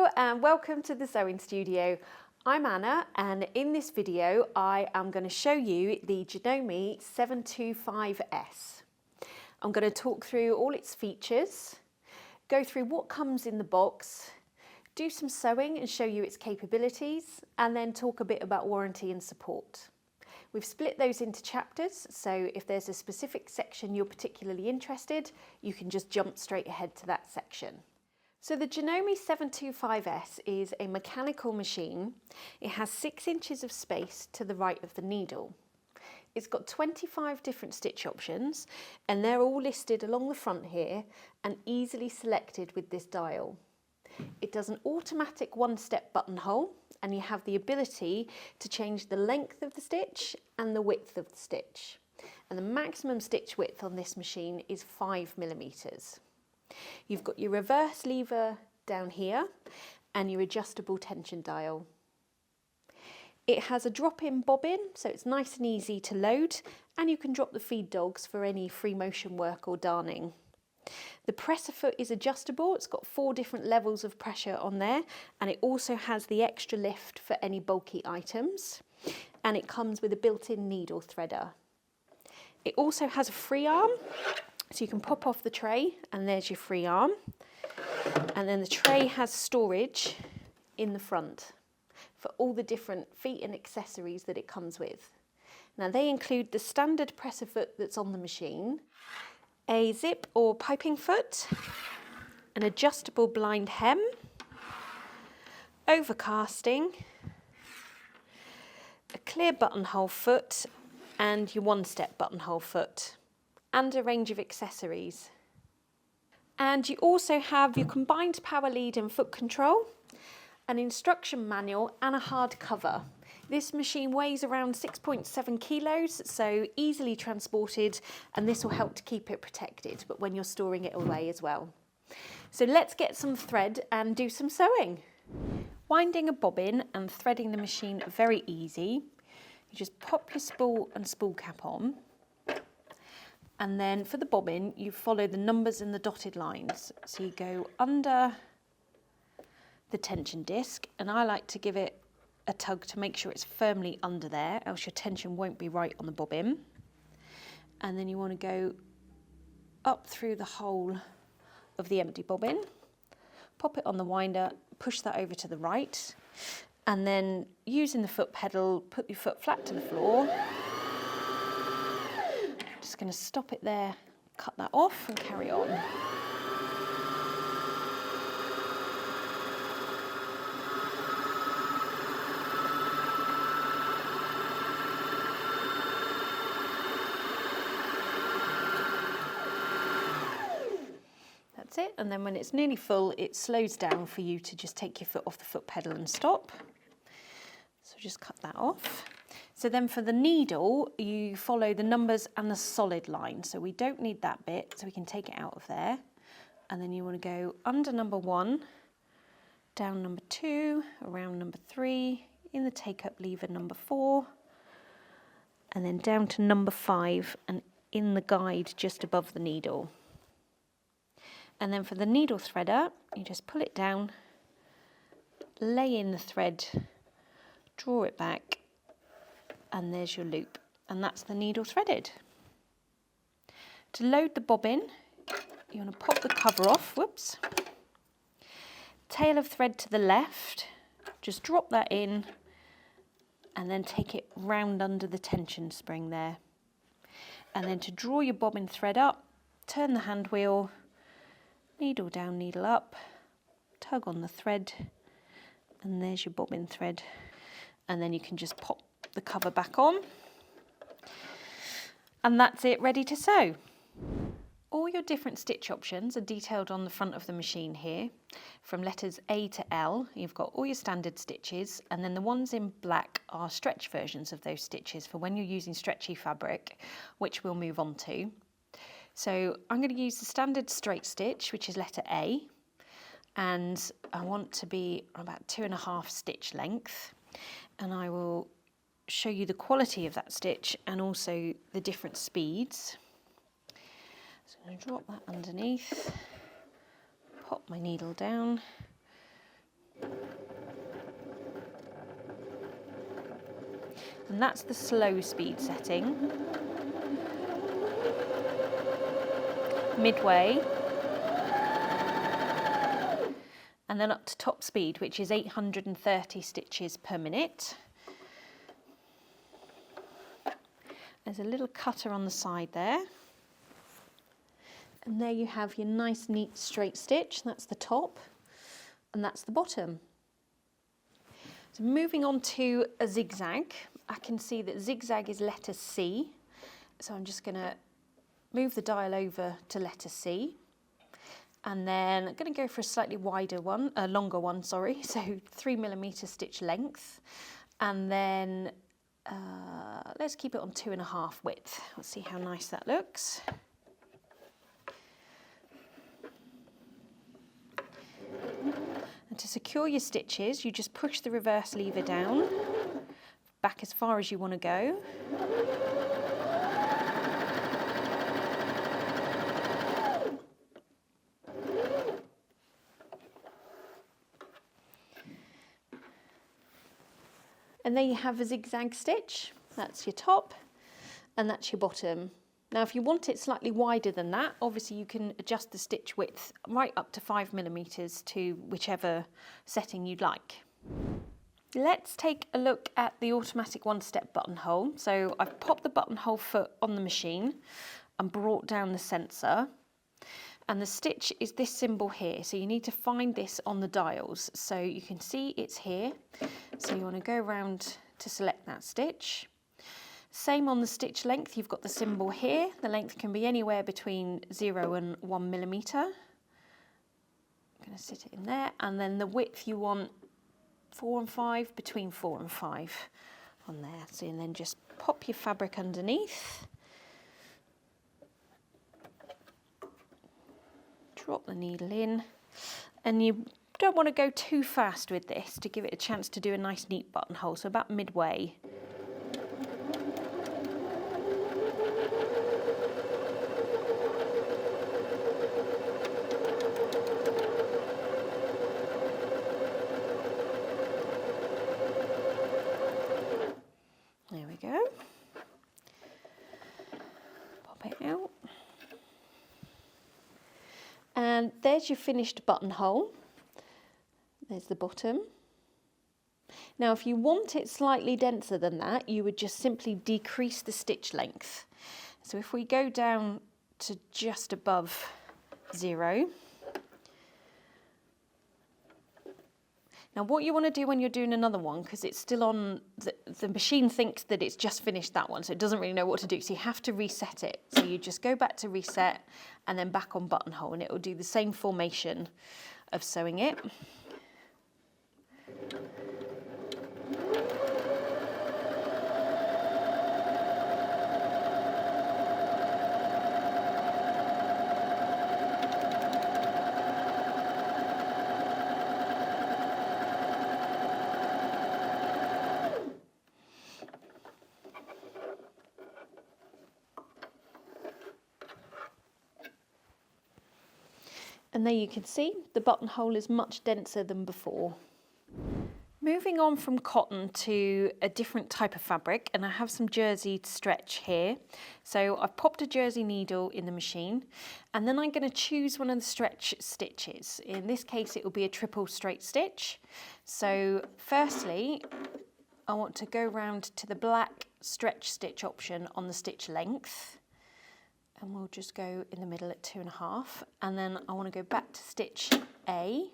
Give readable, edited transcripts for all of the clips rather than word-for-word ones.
Hello and welcome to the Sewing Studio. I'm Anna, and in this video I am going to show you the Janome 725S. I'm going to talk through all its features, go through what comes in the box, do some sewing and show you its capabilities, and then talk a bit about warranty and support. We've split those into chapters, so if there's a specific section you're particularly interested, you can just jump straight ahead to that section. So the Janome 725S is a mechanical machine. It has 6 inches of space to the right of the needle. It's got 25 different stitch options, and they're all listed along the front here and easily selected with this dial. It does an automatic one-step buttonhole, and you have the ability to change the length of the stitch and the width of the stitch. And the maximum stitch width on this machine is 5mm. You've got your reverse lever down here and your adjustable tension dial. It has a drop-in bobbin, so it's nice and easy to load, and you can drop the feed dogs for any free motion work or darning. The presser foot is adjustable. It's got 4 different levels of pressure on there, and it also has the extra lift for any bulky items, and it comes with a built-in needle threader. It also has a free arm, so you can pop off the tray and there's your free arm, and then the tray has storage in the front for all the different feet and accessories that it comes with. Now they include the standard presser foot that's on the machine, a zip or piping foot, an adjustable blind hem, overcasting, a clear buttonhole foot and your one-step buttonhole foot, and a range of accessories. And you also have your combined power lead and foot control, an instruction manual and a hard cover. This machine weighs around 6.7 kilos, so easily transported, and this will help to keep it protected, but when you're storing it away as well. So let's get some thread and do some sewing. Winding a bobbin and threading the machine are very easy. You just pop your spool and spool cap on, and then for the bobbin you follow the numbers and the dotted lines. So you go under the tension disc, and I like to give it a tug to make sure it's firmly under there, else your tension won't be right on the bobbin. And then you want to go up through the hole of the empty bobbin, pop it on the winder, push that over to the right, and then using the foot pedal, put your foot flat to the floor. Just going to stop it there, cut that off and carry on. That's it, and then when it's nearly full it slows down for you to just take your foot off the foot pedal and stop. So just cut that off. So then for the needle, you follow the numbers and the solid line. So we don't need that bit, so we can take it out of there. And then you want to go under number 1, down number 2, around number 3, in the take-up lever number 4, and then down to number 5 and in the guide just above the needle. And then for the needle threader, you just pull it down, lay in the thread, draw it back, and there's your loop, and that's the needle threaded. To load the bobbin, you want to pop the cover off, whoops, tail of thread to the left, just drop that in, and then take it round under the tension spring there. And then to draw your bobbin thread up, turn the hand wheel, needle down, needle up, tug on the thread, and there's your bobbin thread. And then you can just pop the cover back on, and that's it, ready to sew. All your different stitch options are detailed on the front of the machine here. From letters A to L, you've got all your standard stitches, and then the ones in black are stretch versions of those stitches for when you're using stretchy fabric, which we'll move on to. So I'm going to use the standard straight stitch, which is letter A, and I want to be about 2.5 stitch length, and I will show you the quality of that stitch and also the different speeds. So I'm going to drop that underneath, pop my needle down, and that's the slow speed setting. Midway, and then up to top speed, which is 830 stitches per minute. There's a little cutter on the side there. And there you have your nice, neat, straight stitch. That's the top, and that's the bottom. So moving on to a zigzag, I can see that zigzag is letter C. So I'm just going to move the dial over to letter C. And then I'm going to go for a slightly longer one, so 3mm stitch length. And then let's keep it on 2.5 width. Let's see how nice that looks. And to secure your stitches, you just push the reverse lever down, back as far as you want to go. And there you have a zigzag stitch. That's your top and that's your bottom. Now if you want it slightly wider than that, obviously you can adjust the stitch width right up to 5mm to whichever setting you'd like. Let's take a look at the automatic one-step buttonhole. So I've popped the buttonhole foot on the machine and brought down the sensor. And the stitch is this symbol here, so you need to find this on the dials. So you can see it's here, so you want to go around to select that stitch. Same on the stitch length, you've got the symbol here. The length can be anywhere between 0 and 1mm. I'm going to sit it in there, and then the width you want 4 and 5, between 4 and 5 on there. So and then just pop your fabric underneath. Drop the needle in, and you don't want to go too fast with this to give it a chance to do a nice neat buttonhole, so about midway. There we go. Pop it out. And there's your finished buttonhole. There's the bottom. Now if you want it slightly denser than that, you would just simply decrease the stitch length. So if we go down to just above 0. Now what you want to do when you're doing another one, because it's still on, the machine thinks that it's just finished that one, so it doesn't really know what to do, so you have to reset it. So you just go back to reset and then back on buttonhole, and it will do the same formation of sewing it. And there you can see the buttonhole is much denser than before. Moving on from cotton to a different type of fabric, and I have some jersey stretch here. So I've popped a jersey needle in the machine, and then I'm going to choose one of the stretch stitches. In this case it will be a triple straight stitch. So firstly I want to go round to the black stretch stitch option on the stitch length. And we'll just go in the middle at 2.5, and then I want to go back to stitch A.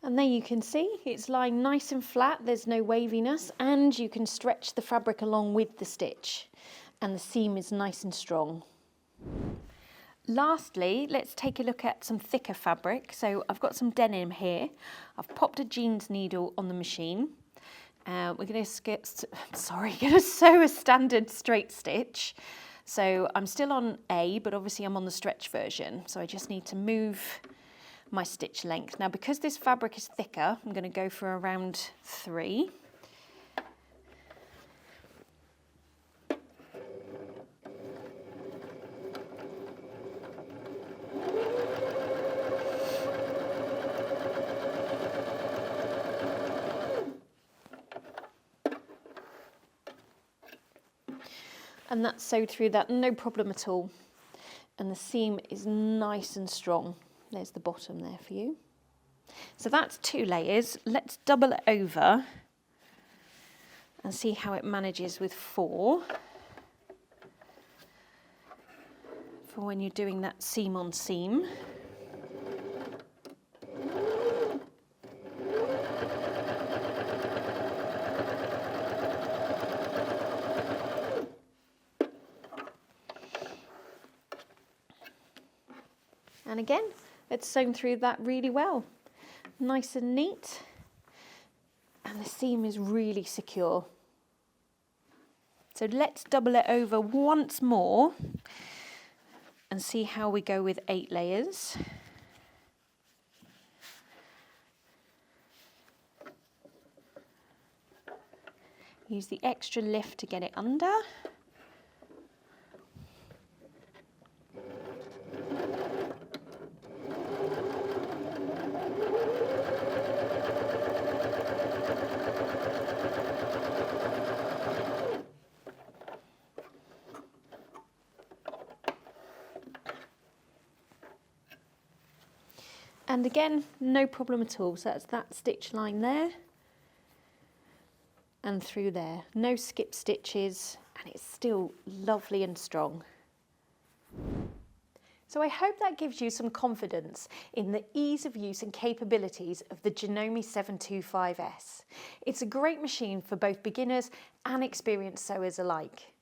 And there you can see it's lying nice and flat, there's no waviness, and you can stretch the fabric along with the stitch, and the seam is nice and strong. Lastly, let's take a look at some thicker fabric. So I've got some denim here. I've popped a jeans needle on the machine. We're going to sew a standard straight stitch. So I'm still on A, but obviously I'm on the stretch version. So I just need to move my stitch length. Now, because this fabric is thicker, I'm going to go for around 3. And that's sewed through that, no problem at all. And the seam is nice and strong. There's the bottom there for you. So that's 2 layers. Let's double it over and see how it manages with 4. For when you're doing that seam on seam. And again, it's sewn through that really well. Nice and neat. And the seam is really secure. So let's double it over once more and see how we go with 8 layers. Use the extra lift to get it under. And again, no problem at all. So that's that stitch line there and through there. No skip stitches, and it's still lovely and strong. So I hope that gives you some confidence in the ease of use and capabilities of the Janome 725S. It's a great machine for both beginners and experienced sewers alike.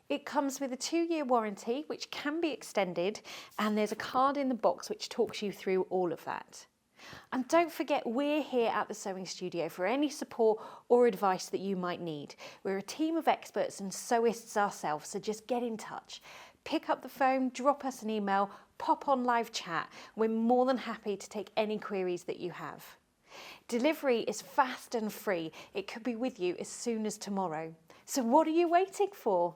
It comes with a 2-year warranty, which can be extended, and there's a card in the box which talks you through all of that. And don't forget, we're here at the Sewing Studio for any support or advice that you might need. We're a team of experts and sewists ourselves, so just get in touch. Pick up the phone, drop us an email, pop on live chat. We're more than happy to take any queries that you have. Delivery is fast and free. It could be with you as soon as tomorrow. So what are you waiting for?